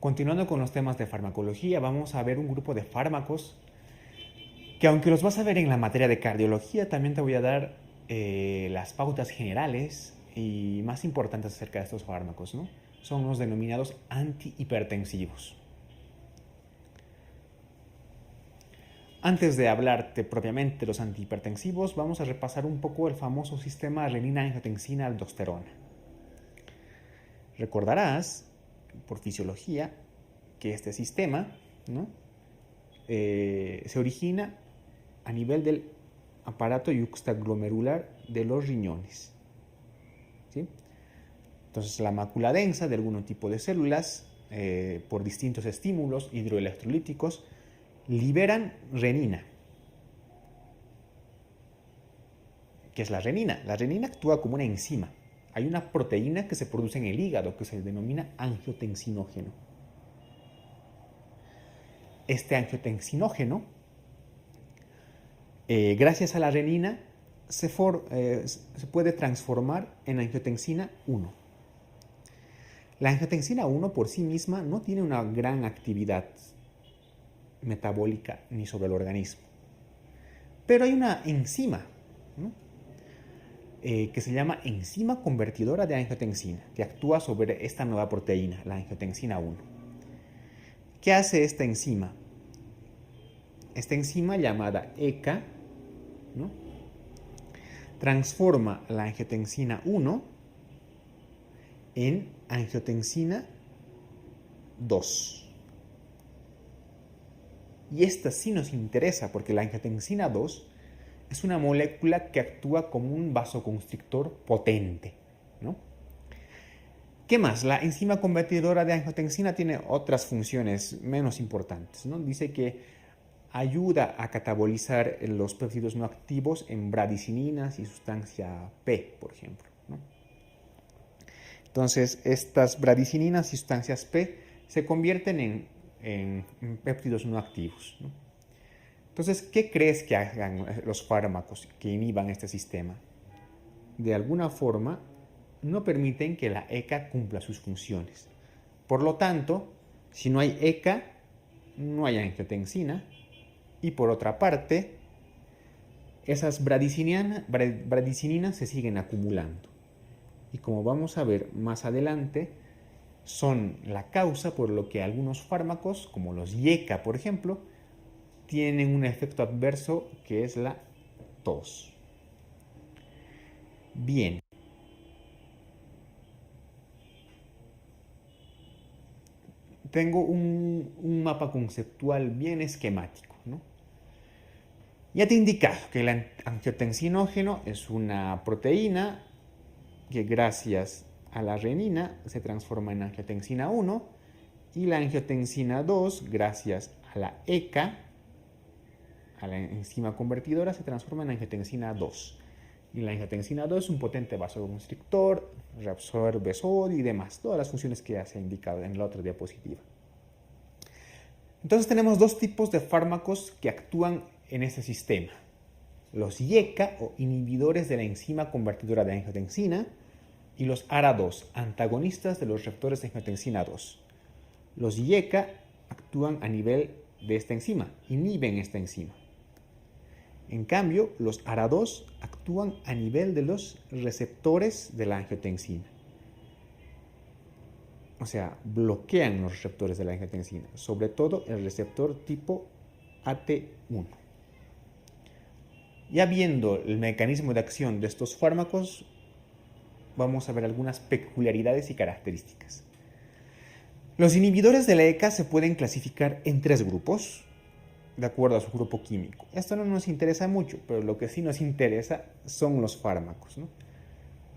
Continuando con los temas de farmacología, vamos a ver un grupo de fármacos que, aunque los vas a ver en la materia de cardiología, también te voy a dar las pautas generales y más importantes acerca de estos fármacos, ¿no? Son los denominados antihipertensivos. Antes de hablarte propiamente de los antihipertensivos, vamos a repasar un poco el famoso sistema renina-angiotensina-aldosterona. Recordarás, por fisiología, que este sistema, ¿no? Se origina a nivel del aparato yuxtaglomerular de los riñones. ¿Sí? Entonces, la mácula densa de algún tipo de células, por distintos estímulos hidroelectrolíticos, liberan renina. ¿Qué es la renina? La renina actúa como una enzima. Hay una proteína que se produce en el hígado que se denomina angiotensinógeno. Este angiotensinógeno, gracias a la renina, se puede transformar en angiotensina 1. La angiotensina 1 por sí misma no tiene una gran actividad metabólica ni sobre el organismo. Pero hay una enzima, ¿no? Que se llama enzima convertidora de angiotensina, que actúa sobre esta nueva proteína, la angiotensina 1. ¿Qué hace esta enzima? Esta enzima llamada ECA, ¿no? Transforma la angiotensina 1 en angiotensina 2. Y esta sí nos interesa porque la angiotensina 2 es una molécula que actúa como un vasoconstrictor potente, ¿no? ¿Qué más? La enzima convertidora de angiotensina tiene otras funciones menos importantes, ¿no? Dice que ayuda a catabolizar los péptidos no activos en bradicininas y sustancia P, por ejemplo, ¿no? Entonces, estas bradicininas y sustancias P se convierten en péptidos no activos, ¿no? Entonces, ¿qué crees que hagan los fármacos que inhiban este sistema? De alguna forma, no permiten que la ECA cumpla sus funciones. Por lo tanto, si no hay ECA, no hay angiotensina. Y por otra parte, esas bradicininas se siguen acumulando. Y como vamos a ver más adelante, son la causa por lo que algunos fármacos, como los IECA, por ejemplo, tienen un efecto adverso que es la tos. Bien. Tengo un mapa conceptual bien esquemático, ¿no? Ya te he indicado que el angiotensinógeno es una proteína que gracias a la renina se transforma en angiotensina 1 y la angiotensina 2, gracias a la ECA, a la enzima convertidora, se transforma en angiotensina 2. Y la angiotensina 2 es un potente vasoconstrictor, reabsorbe sodio y demás, todas las funciones que ya se ha indicado en la otra diapositiva. Entonces tenemos dos tipos de fármacos que actúan en este sistema. Los IECA o inhibidores de la enzima convertidora de angiotensina y los ARA2, antagonistas de los receptores de angiotensina 2. Los IECA actúan a nivel de esta enzima, inhiben esta enzima. En cambio, los ARA2 actúan a nivel de los receptores de la angiotensina. O sea, bloquean los receptores de la angiotensina, sobre todo el receptor tipo AT1. Ya viendo el mecanismo de acción de estos fármacos, vamos a ver algunas peculiaridades y características. Los inhibidores de la ECA se pueden clasificar en 3 grupos, de acuerdo a su grupo químico. Esto no nos interesa mucho, pero lo que sí nos interesa son los fármacos, ¿no?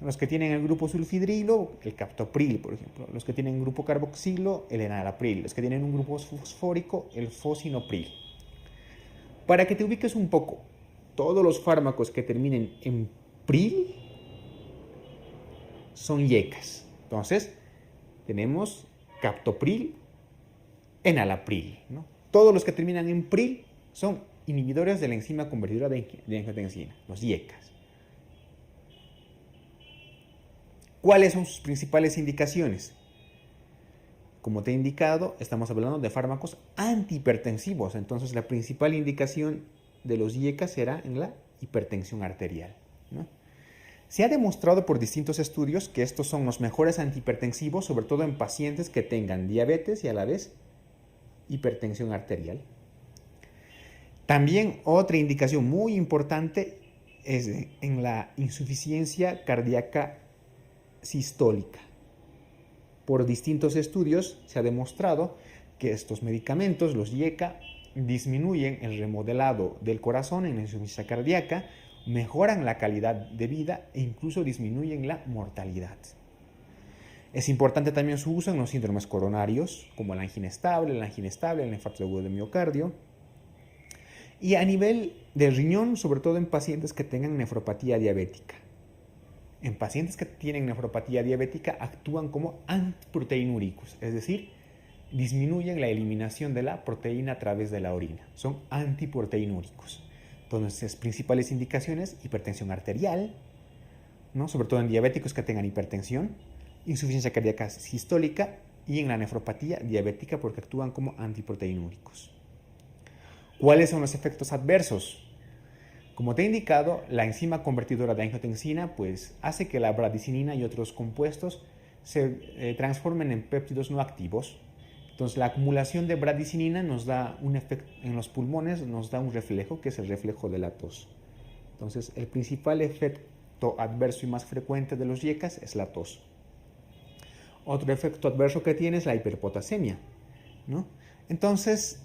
Los que tienen el grupo sulfidrilo, el captopril, por ejemplo. Los que tienen el grupo carboxilo, el enalapril. Los que tienen un grupo fosfórico, el fosinopril. Para que te ubiques un poco, todos los fármacos que terminen en pril son IECAs. Entonces, tenemos captopril, enalapril, ¿no? Todos los que terminan en pril son inhibidores de la enzima convertidora de angiotensina, los IECAs. ¿Cuáles son sus principales indicaciones? Como te he indicado, estamos hablando de fármacos antihipertensivos. Entonces, la principal indicación de los IECA será en la hipertensión arterial, ¿no? Se ha demostrado por distintos estudios que estos son los mejores antihipertensivos, sobre todo en pacientes que tengan diabetes y a la vez hipertensión arterial. También otra indicación muy importante es en la insuficiencia cardíaca sistólica. Por distintos estudios se ha demostrado que estos medicamentos, los IECA, disminuyen el remodelado del corazón en la insuficiencia cardíaca, mejoran la calidad de vida e incluso disminuyen la mortalidad. Es importante también su uso en los síndromes coronarios, como la angina estable, el infarto agudo de miocardio. Y a nivel de riñón, sobre todo en pacientes que tengan nefropatía diabética. En pacientes que tienen nefropatía diabética actúan como antiproteinúricos, es decir, disminuyen la eliminación de la proteína a través de la orina. Son antiproteinúricos. Entonces, principales indicaciones: hipertensión arterial, ¿no? Sobre todo en diabéticos que tengan hipertensión, insuficiencia cardíaca sistólica y en la nefropatía diabética porque actúan como antiproteinúricos. ¿Cuáles son los efectos adversos? Como te he indicado, la enzima convertidora de angiotensina pues, hace que la bradicinina y otros compuestos se transformen en péptidos no activos. Entonces, la acumulación de bradicinina nos da un efecto en los pulmones, nos da un reflejo, que es el reflejo de la tos. Entonces, el principal efecto adverso y más frecuente de los IECAs es la tos. Otro efecto adverso que tiene es la hiperpotasemia, ¿no? Entonces,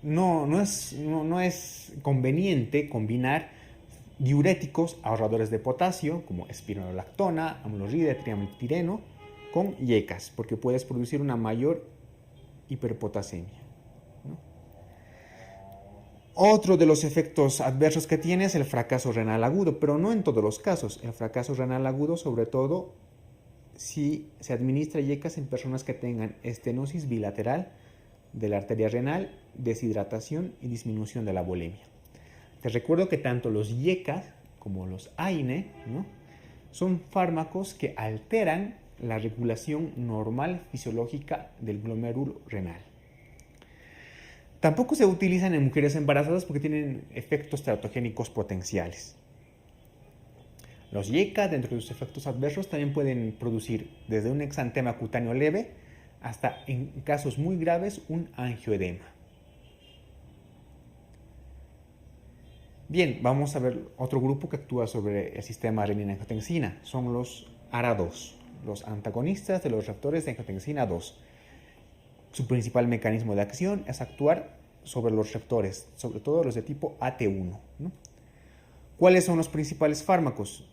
no es conveniente combinar diuréticos ahorradores de potasio, como espironolactona, amloride, triamcitireno, con IECAs, porque puedes producir una mayor hiperpotasemia, ¿no? Otro de los efectos adversos que tiene es el fracaso renal agudo, pero no en todos los casos. El fracaso renal agudo, sobre todo, si se administra IECAs en personas que tengan estenosis bilateral de la arteria renal, deshidratación y disminución de la volemia. Te recuerdo que tanto los IECAs como los AINE, ¿no?, son fármacos que alteran la regulación normal fisiológica del glomérulo renal. Tampoco se utilizan en mujeres embarazadas porque tienen efectos teratogénicos potenciales. Los IECA, dentro de sus efectos adversos, también pueden producir desde un exantema cutáneo leve hasta, en casos muy graves, un angioedema. Bien, vamos a ver otro grupo que actúa sobre el sistema renina-angiotensina. Son los ARA2, los antagonistas de los receptores de angiotensina 2. Su principal mecanismo de acción es actuar sobre los receptores, sobre todo los de tipo AT1, ¿no? ¿Cuáles son los principales fármacos?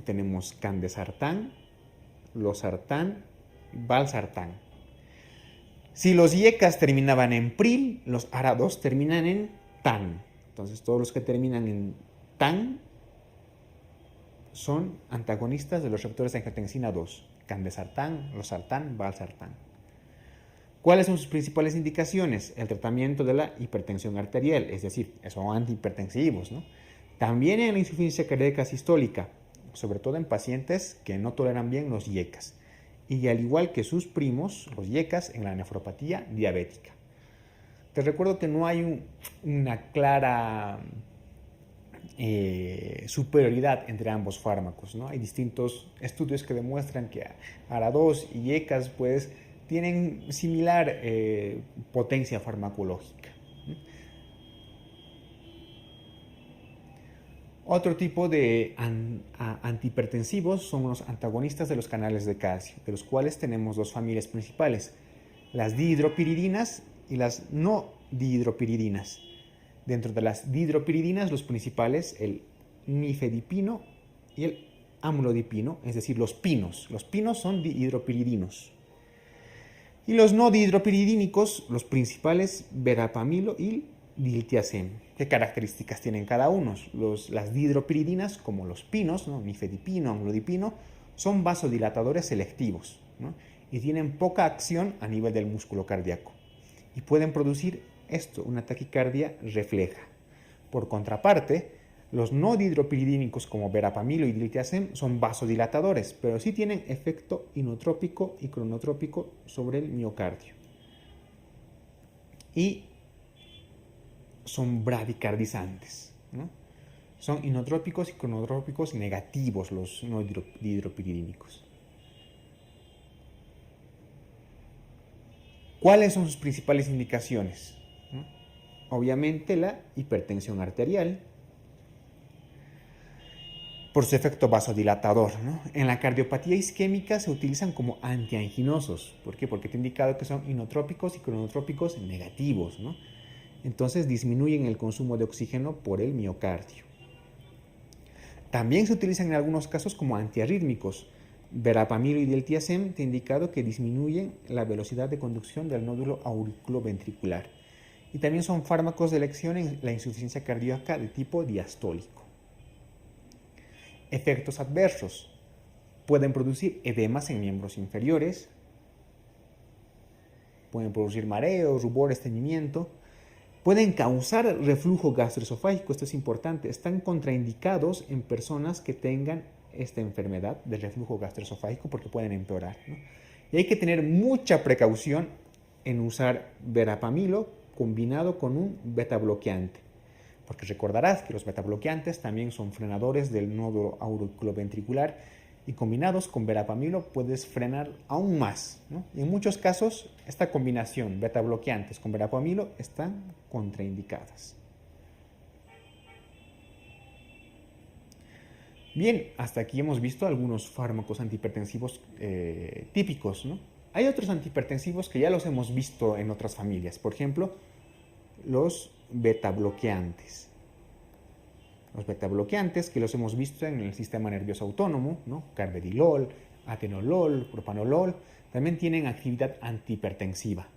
Tenemos candesartán, losartán, valsartán. Si los IECAs terminaban en pril, los ARA2 terminan en TAN. Entonces, todos los que terminan en TAN son antagonistas de los receptores de angiotensina 2. Candesartán, losartán, valsartán. ¿Cuáles son sus principales indicaciones? El tratamiento de la hipertensión arterial, es decir, son antihipertensivos, ¿no? También en la insuficiencia cardíaca sistólica, sobre todo en pacientes que no toleran bien los IECAs. Y al igual que sus primos, los IECAs, en la nefropatía diabética. Te recuerdo que no hay una clara superioridad entre ambos fármacos, ¿no? Hay distintos estudios que demuestran que ARA2 y IECAs pues, tienen similar potencia farmacológica. Otro tipo de antihipertensivos son los antagonistas de los canales de calcio, de los cuales tenemos dos familias principales, las dihidropiridinas y las no dihidropiridinas. Dentro de las dihidropiridinas, los principales, el nifedipino y el amlodipino, es decir, los pinos. Los pinos son dihidropiridinos. Y los no dihidropiridínicos, los principales, verapamilo y diltiazem. ¿Qué características tienen cada uno? Las dihidropiridinas, como los pinos, ¿no?, nifedipino, amlodipino, son vasodilatadores selectivos, ¿no?, y tienen poca acción a nivel del músculo cardíaco. Y pueden producir una taquicardia refleja. Por contraparte, Los no dihidropiridínicos como verapamilo y diltiazem son vasodilatadores, pero sí tienen efecto inotrópico y cronotrópico sobre el miocardio. Y son bradicardizantes, ¿no? Son inotrópicos y cronotrópicos negativos los no dihidropiridínicos. ¿Cuáles son sus principales indicaciones? ¿No? Obviamente la hipertensión arterial, por su efecto vasodilatador, ¿no? En la cardiopatía isquémica se utilizan como antianginosos. ¿Por qué? Porque te he indicado que son inotrópicos y cronotrópicos negativos, ¿no? Entonces disminuyen el consumo de oxígeno por el miocardio. También se utilizan en algunos casos como antiarrítmicos. Verapamilo y diltiazem te he indicado que disminuyen la velocidad de conducción del nódulo auriculoventricular. Y también son fármacos de elección en la insuficiencia cardíaca de tipo diastólico. Efectos adversos. Pueden producir edemas en miembros inferiores, pueden producir mareos, rubor, estreñimiento, pueden causar reflujo gastroesofágico, esto es importante, están contraindicados en personas que tengan esta enfermedad del reflujo gastroesofágico porque pueden empeorar, ¿no? Y hay que tener mucha precaución en usar verapamilo combinado con un betabloqueante, porque recordarás que los betabloqueantes también son frenadores del nódulo auriculoventricular y combinados con verapamilo puedes frenar aún más, ¿no? En muchos casos esta combinación betabloqueantes con verapamilo están contraindicadas. Bien, hasta aquí hemos visto algunos fármacos antihipertensivos típicos, ¿no? Hay otros antihipertensivos que ya los hemos visto en otras familias, por ejemplo, los betabloqueantes. Los betabloqueantes que los hemos visto en el sistema nervioso autónomo, ¿no? Carvedilol, atenolol, propanolol, también tienen actividad antihipertensiva.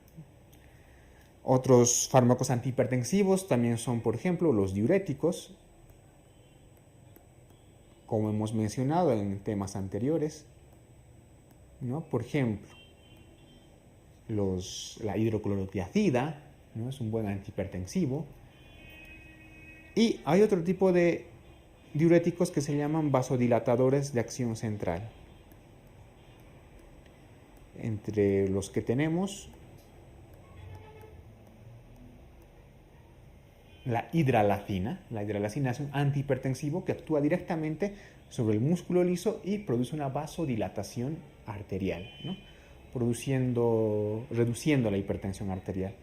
Otros fármacos antihipertensivos también son, por ejemplo, los diuréticos, como hemos mencionado en temas anteriores, ¿no? Por ejemplo, la hidroclorotiazida, ¿no? Es un buen antihipertensivo. Y hay otro tipo de diuréticos que se llaman vasodilatadores de acción central. Entre los que tenemos la hidralacina. La hidralacina es un antihipertensivo que actúa directamente sobre el músculo liso y produce una vasodilatación arterial, ¿no? Reduciendo la hipertensión arterial.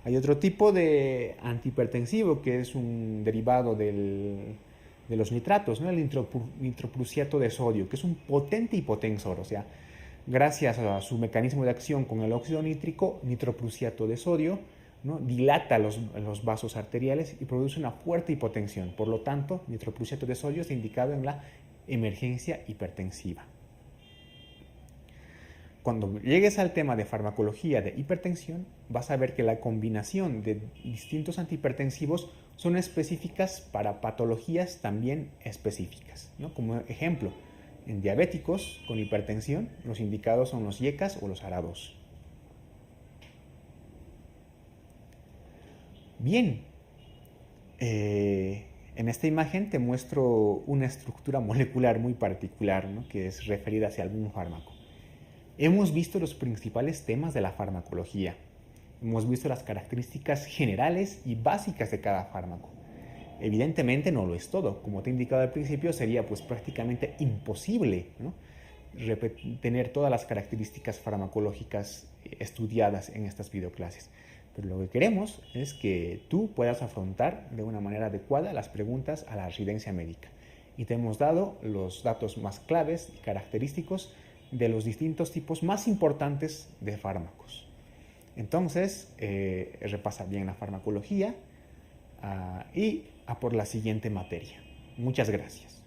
Hay otro tipo de antihipertensivo que es un derivado de los nitratos, ¿no? El nitroprusiato de sodio, que es un potente hipotensor, o sea, gracias a su mecanismo de acción con el óxido nítrico, nitroprusiato de sodio, ¿no? Dilata los vasos arteriales y produce una fuerte hipotensión. Por lo tanto, nitroprusiato de sodio está indicado en la emergencia hipertensiva. Cuando llegues al tema de farmacología de hipertensión, vas a ver que la combinación de distintos antihipertensivos son específicas para patologías también específicas, ¿no? Como ejemplo, en diabéticos con hipertensión, los indicados son los IECAS o los ARA2. Bien, en esta imagen te muestro una estructura molecular muy particular, ¿no? Que es referida hacia algún fármaco. Hemos visto los principales temas de la farmacología. Hemos visto las características generales y básicas de cada fármaco. Evidentemente no lo es todo. Como te he indicado al principio, sería pues prácticamente imposible, ¿no? Tener todas las características farmacológicas estudiadas en estas videoclases. Pero lo que queremos es que tú puedas afrontar de una manera adecuada las preguntas a la residencia médica. Y te hemos dado los datos más claves y característicos de los distintos tipos más importantes de fármacos. Entonces, repasa bien la farmacología y a por la siguiente materia. Muchas gracias.